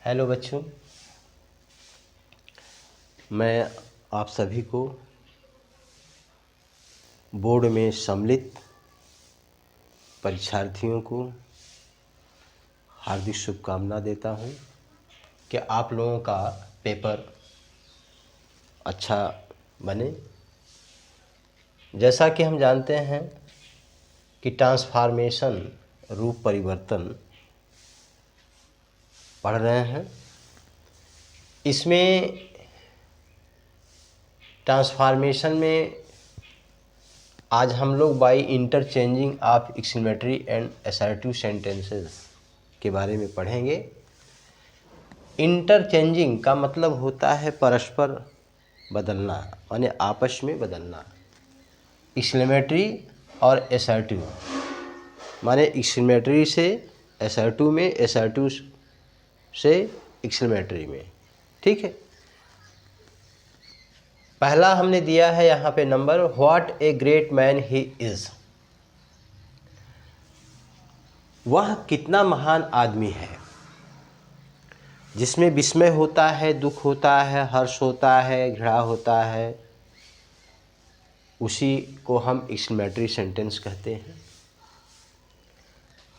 Hello बच्चों, मैं आप सभी को बोर्ड में सम्मिलित परीक्षार्थियों को हार्दिक शुभकामना देता हूं कि आप लोगों का पेपर अच्छा बने। जैसा कि हम जानते हैं कि ट्रांसफॉर्मेशन रूप परिवर्तन पढ़ रहे हैं। इसमें ट्रांसफॉर्मेशन में आज हम लोग by interchanging of exclamatory and assertive sentences के बारे में पढ़ेंगे। इंटरचेंजिंग का मतलब होता है परस्पर बदलना, माने आपस में बदलना। एक्सक्लेमेटरी और असर्टिव माने एक्सक्लेमेटरी से असर्टिव में, असर्टिव से एक्सक्लेमेटरी में। ठीक है, पहला हमने दिया है यहाँ पे number, what a great man he is. वह कितना महान आदमी है। जिसमें विस्मय होता है, दुख होता है, हर्ष होता है, घृणा होता है, उसी को हम एक्सक्लेमेटरी सेंटेंस कहते हैं।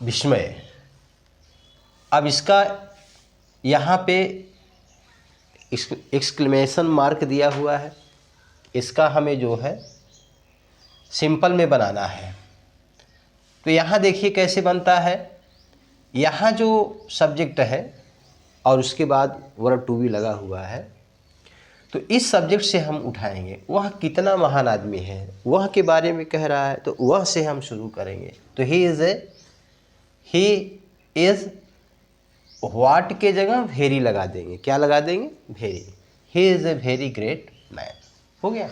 विस्मय, अब इसका यहाँ पे एक्सक्लेमेशन मार्क दिया हुआ है, इसका हमें जो है सिंपल में बनाना है। तो यहाँ देखिए कैसे बनता है। यहाँ जो सब्जेक्ट है और उसके बाद वर्ब टू बी लगा हुआ है, तो इस सब्जेक्ट से हम उठाएंगे। वह कितना महान आदमी है, वह के बारे में कह रहा है, तो वह से हम शुरू करेंगे। तो ही इज़ व्हाट के जगह वेरी लगा देंगे। क्या लगा देंगे? Very. He is a very great man, हो गया।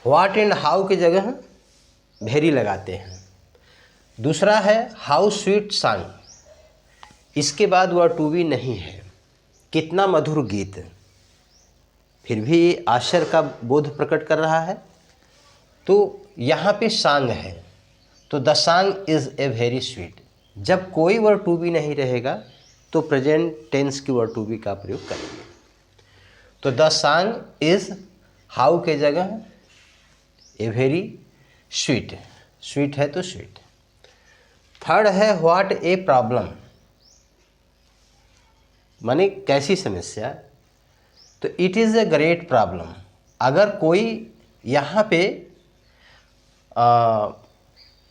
व्हाट एंड हाउ के जगह वेरी लगाते हैं। दूसरा है हाउ स्वीट सॉन्ग, इसके बाद वह टू बी नहीं है। कितना मधुर गीत, फिर भी आश्चर्य का बोध प्रकट कर रहा है। तो यहाँ पे सॉन्ग है, तो the song is a very sweet. जब कोई वर्ड टू बी नहीं रहेगा तो प्रेजेंट टेंस की वर्ड टू बी का प्रयोग करेंगे। तो द सॉन्ग इज़ हाउ के जगह ए वेरी स्वीट, स्वीट है तो स्वीट। थर्ड है व्हाट ए प्रॉब्लम, माने कैसी समस्या। तो it is a great problem. अगर कोई यहाँ पे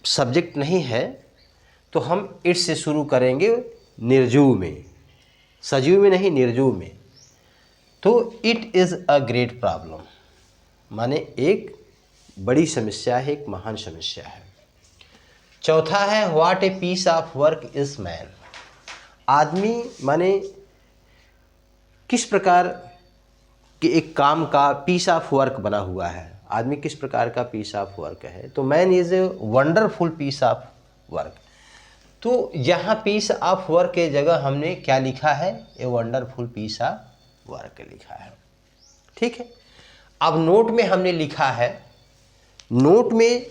सब्जेक्ट नहीं है तो हम इट से शुरू करेंगे निर्जीव में, सजीव में नहीं, निर्जीव में। तो it is a great problem, माने एक बड़ी समस्या है, एक महान समस्या है। चौथा है what a piece of work is man. आदमी माने किस प्रकार के एक काम का पीस ऑफ वर्क बना हुआ है। आदमी किस प्रकार का पीस ऑफ वर्क है। तो man is a wonderful piece of work. तो यहाँ पीस ऑफ वर्क के जगह हमने क्या लिखा है? A wonderful piece of work लिखा है। ठीक है, अब नोट में हमने लिखा है, नोट में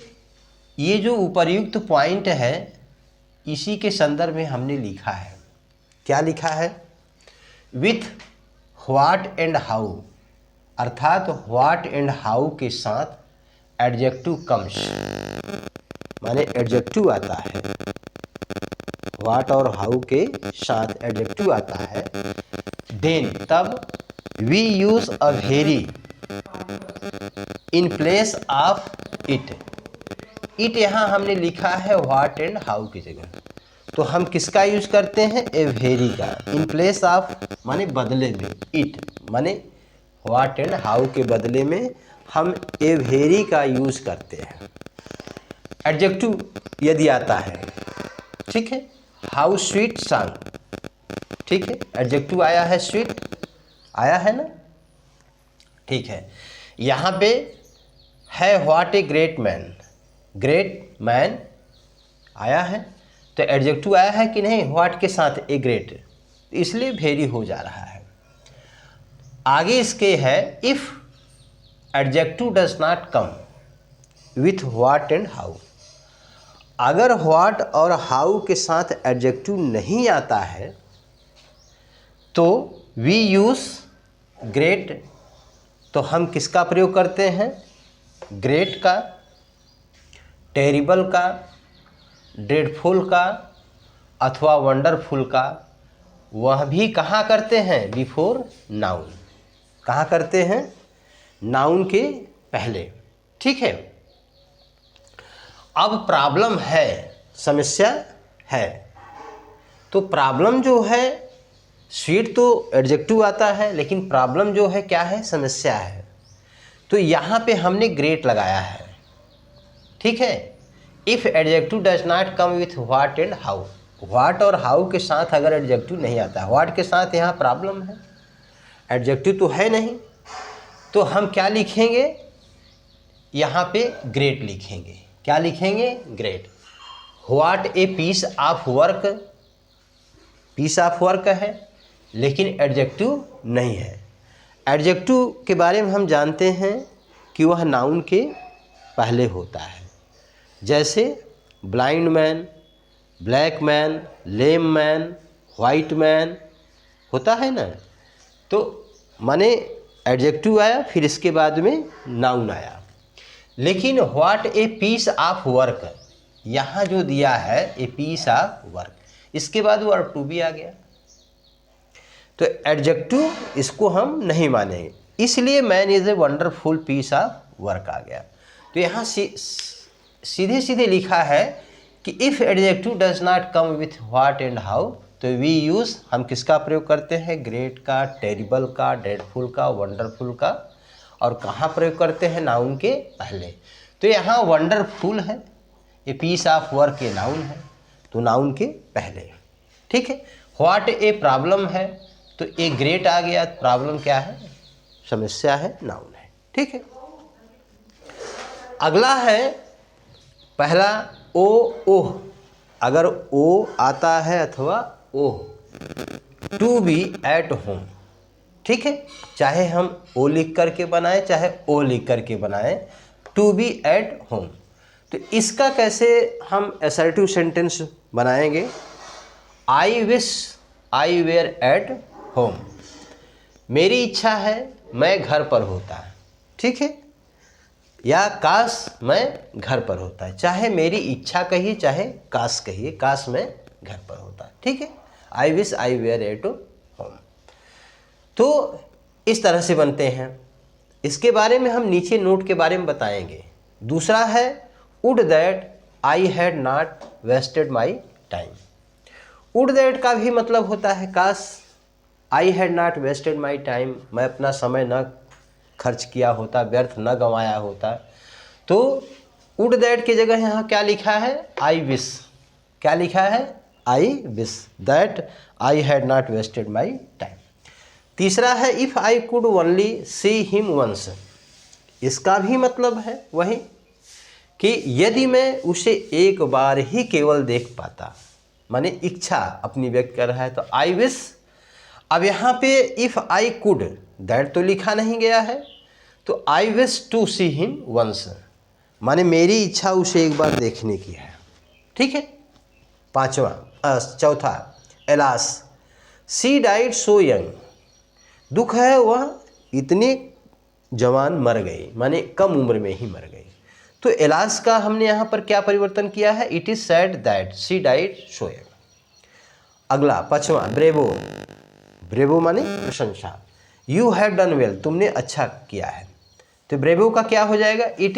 ये जो उपर्युक्त पॉइंट है इसी के संदर्भ में हमने लिखा है। क्या लिखा है? विथ व्हाट एंड हाउ, अर्थात व्हाट एंड हाउ के साथ एडजेक्टिव कम्स, माने एडजेक्टिव आता है। व्हाट और हाउ के साथ एडजेक्टिव आता है। देन तब we use a very in place of it. It यहाँ हमने लिखा है व्हाट एंड हाउ की जगह, तो हम किसका यूज करते हैं? ए वेरी का। इन प्लेस ऑफ माने बदले में, इट माने व्हाट एंड हाउ के बदले में हम ए वेरी का यूज करते हैं। एडजेक्टिव यदि आता है, ठीक है, हाउ स्वीट सॉन्ग, ठीक है, एडजेक्टिव आया है, स्वीट आया है ना, ठीक है। यहाँ पे है what a great man, great man आया है, तो एडजेक्टिव आया है कि नहीं व्हाट के साथ? ए ग्रेट, इसलिए वेरी हो जा रहा है। आगे इसके है if adjective does not come with what and how. अगर व्हाट और हाउ के साथ एडजेक्टिव नहीं आता है तो वी यूज़ ग्रेट, तो हम किसका प्रयोग करते हैं? ग्रेट का, टेरिबल का, ड्रेडफुल का अथवा वंडरफुल का। वह भी कहाँ करते हैं? Before noun. कहाँ करते हैं? नाउन के पहले। ठीक है। अब प्रॉब्लम है, समस्या है। तो प्रॉब्लम जो है, स्वीट तो एडजेक्टिव आता है, लेकिन प्रॉब्लम जो है क्या है? समस्या है। तो यहाँ पे हमने ग्रेट लगाया है। ठीक है। If adjective does not come with what and how, what और हाउ के साथ अगर एडजेक्टिव नहीं आता, व्हाट के साथ यहाँ प्रॉब्लम है, एडजेक्टिव तो है नहीं, तो हम क्या लिखेंगे? यहाँ पे ग्रेट लिखेंगे। क्या लिखेंगे? Great. What a piece of work, piece of work है, लेकिन एडजेक्टिव नहीं है। एडजेक्टिव के बारे में हम जानते हैं कि वह नाउन के पहले होता है। जैसे ब्लाइंड मैन, ब्लैक मैन, लेम मैन, वाइट मैन होता है ना। तो माने एडजेक्टिव आया, फिर इसके बाद में नाउन आया। लेकिन what a piece of work, यहाँ जो दिया है ए पीस ऑफ वर्क, इसके बाद वर्ब टू बी आ गया। तो एडजेक्टिव इसको हम नहीं मानेंगे, इसलिए man is a wonderful piece of work आ गया। तो यहाँ सीधे सीधे लिखा है कि if adjective does not come with what and how, तो वी यूज़, हम किसका प्रयोग करते हैं? ग्रेट का, टेरिबल का, ड्रेडफुल का, वंडरफुल का। और कहाँ प्रयोग करते हैं? नाउन के पहले। तो यहाँ वंडरफुल है, ये पीस ऑफ वर्क के नाउन है, तो नाउन के पहले। ठीक है। व्हाट ए प्रॉब्लम है, तो ए ग्रेट आ गया। प्रॉब्लम क्या है? समस्या है, नाउन है। ठीक है। अगला है पहला ओ ओह। अगर ओ आता है अथवा ओह, टू बी एट होम। ठीक है। चाहे हम ओ लिख करके बनाएं, चाहे ओ लिख करके बनाएं, टू बी एट होम। तो इसका कैसे हम असर्टिव सेंटेंस बनाएंगे? I wish I were at home. मेरी इच्छा है मैं घर पर होता। ठीक है। या काश मैं घर पर होता है। चाहे मेरी इच्छा कहिए, चाहे काश कहिए, काश मैं घर पर होता। ठीक है। I wish I were at home. तो इस तरह से बनते हैं। इसके बारे में हम नीचे नोट के बारे में बताएंगे। दूसरा है would that I had not wasted my time. Would that का भी मतलब होता है काश, I had not wasted my time, मैं अपना समय न खर्च किया होता, व्यर्थ न गंवाया होता। तो वुड दैट की जगह यहाँ क्या लिखा है? I wish. क्या लिखा है? I wish that I had not wasted my time. तीसरा है if I could only see him once. इसका भी मतलब है वही कि यदि मैं उसे एक बार ही केवल देख पाता, माने इच्छा अपनी व्यक्त कर रहा है, तो आई विश। अब यहाँ पे इफ़ आई कुड, दैट तो लिखा नहीं गया है, तो I wish to see him once, माने मेरी इच्छा उसे एक बार देखने की है। ठीक है। चौथा alas she died so young. दुख है वह इतने जवान मर गई, माने कम उम्र में ही मर गई। तो एलास का हमने यहाँ पर क्या परिवर्तन किया है? It is sad that she died so young. अगला पांचवा ब्रेवो। ब्रेवो माने प्रशंसा। यू हैव डन वेल, तुमने अच्छा किया है। तो ब्रेवो का क्या हो जाएगा? It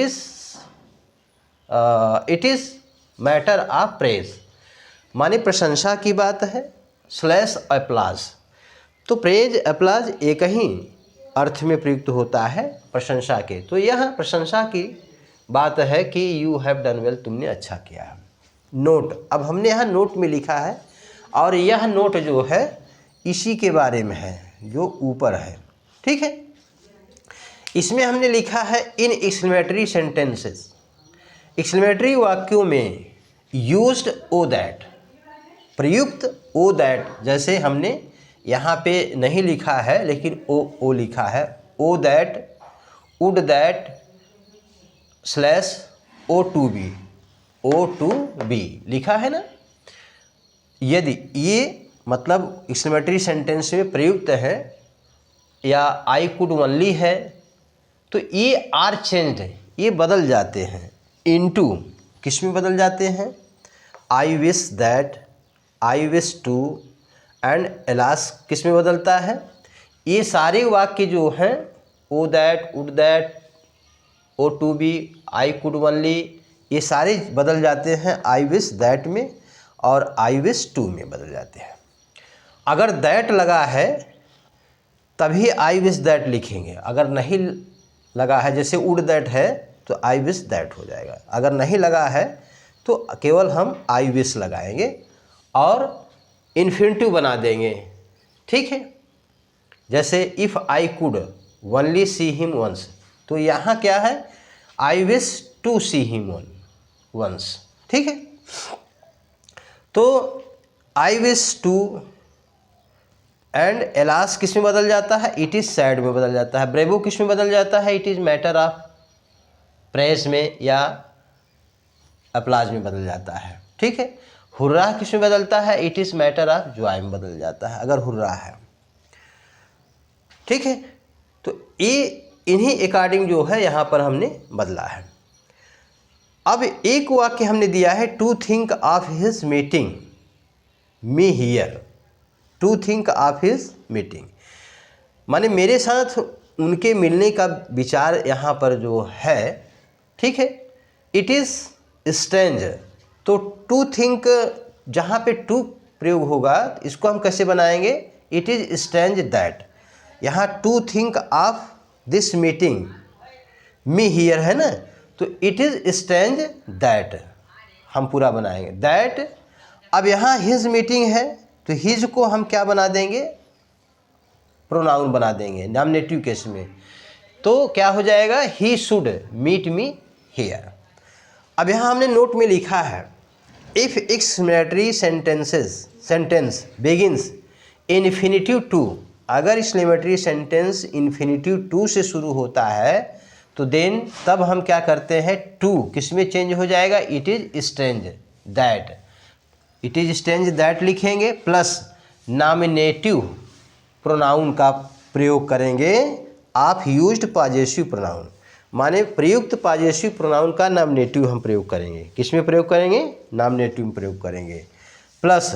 is matter of praise, माने प्रशंसा की बात है, स्लैश अप्लाज। तो प्रेज अप्लाज एक ही अर्थ में प्रयुक्त होता है प्रशंसा के। तो यह प्रशंसा की बात है कि यू हैव डन वेल, तुमने अच्छा किया है। नोट, अब हमने यहाँ नोट में लिखा है, और यह नोट जो है इसी के बारे में है जो ऊपर है। ठीक है। इसमें हमने लिखा है इन एक्सक्लेमेटरी सेंटेंसेस, एक्सक्लेमेटरी वाक्यों में यूज्ड ओ दैट, प्रयुक्त ओ दैट। जैसे हमने यहाँ पे नहीं लिखा है, लेकिन ओ लिखा है। O that, would that, slash O to be लिखा है ना। यदि ये मतलब एक्सक्लेमेटरी सेंटेंस में प्रयुक्त है या आई कुड ओनली है, तो ये आर चेंज्ड है, ये बदल जाते हैं इनटू, किस में बदल जाते हैं, I wish that, I wish to and alas किस में बदलता है। ये सारे वाक्य जो हैं O that, would that, O to be, I could only, ये सारे बदल जाते हैं आई विश दैट में और आई विश टू में बदल जाते हैं। अगर दैट लगा है तभी आई विश दैट लिखेंगे, अगर नहीं लगा है जैसे वुड दैट है तो आई विश दैट हो जाएगा, अगर नहीं लगा है तो केवल हम आई विश लगाएंगे और इन्फिनिटिव बना देंगे। ठीक है, जैसे if I could only see him once, तो यहाँ क्या है, I wish to see him once. ठीक है, तो I wish to and alas किस में बदल जाता है, इट इज़ सैड में बदल जाता है। ब्रेवो किस में बदल जाता है, it is matter of press में या अप्लाज में बदल जाता है। ठीक है, हुर्रा किस में बदलता है, it is matter of Joy में बदल जाता है अगर हुर्रा है। ठीक है, तो ये इन्हीं अकॉर्डिंग जो है यहाँ पर हमने बदला है। अब एक वाक्य हमने दिया है, to think of his meeting me here, to think of his meeting, माने मेरे साथ उनके मिलने का विचार यहाँ पर जो है। ठीक है, इट इज़ स्ट्रेंज, तो टू थिंक जहाँ पे टू प्रयोग होगा इसको हम कैसे बनाएंगे, इट इज़ स्ट्रेंज दैट, यहाँ to think of this meeting me here है ना, तो इट इज़ स्ट्रेंज दैट हम पूरा बनाएंगे दैट। अब यहाँ हिज मीटिंग है तो हिज को हम क्या बना देंगे, प्रोनाउन बना देंगे नॉमिनेटिव केस में, तो क्या हो जाएगा, he should meet me here. अब यहाँ हमने नोट में लिखा है, if exclamatory sentence begins infinitive to, अगर एक्सक्लेमेटरी सेंटेंस इन्फिनिटिव टू से शुरू होता है तो देन तब हम क्या करते हैं, टू किस में चेंज हो जाएगा, it is strange that, it is strange that लिखेंगे प्लस नॉमिनेटिव प्रोनाउन का प्रयोग करेंगे, आप यूज्ड पॉजेसिव प्रोनाउन, माने प्रयुक्त पॉजेसिव प्रोनाउन का नॉमिनेटिव हम प्रयोग करेंगे, किस में प्रयोग करेंगे, नॉमिनेटिव में प्रयोग करेंगे, प्लस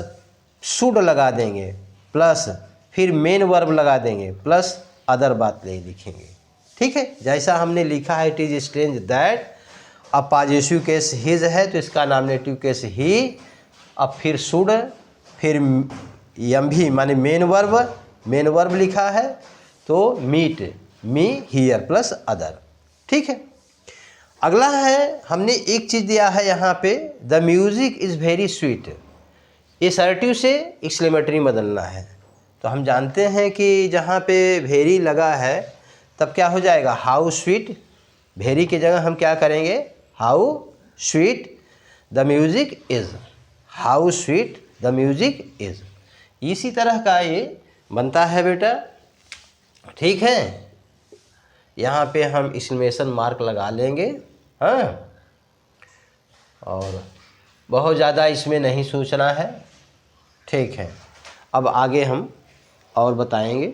शुड लगा देंगे, प्लस फिर मेन वर्ब लगा देंगे, प्लस अदर बात ले लिखेंगे। ठीक है, जैसा हमने लिखा है इट इज़ स्ट्रेंज दैट, अब पॉजेसिव केस हिज है तो इसका नॉमिनेटिव केस ही, अब फिर शुड, फिर एम भी माने मेन वर्ब लिखा है तो meet me here plus other. ठीक है, अगला है हमने एक चीज़ दिया है यहाँ पे, the music is very sweet, assertive से एक्सक्लेमेटरी बदलना है, तो हम जानते हैं कि जहाँ पे वेरी लगा है तब क्या हो जाएगा, हाउ स्वीट, वेरी की जगह हम क्या करेंगे, how sweet the music is, how sweet the music is, इसी तरह का ये बनता है बेटा। ठीक है, यहाँ पे हम एक्सक्लेमेशन मार्क लगा लेंगे, हाँ, और बहुत ज़्यादा इसमें नहीं सोचना है। ठीक है, अब आगे हम और बताएंगे।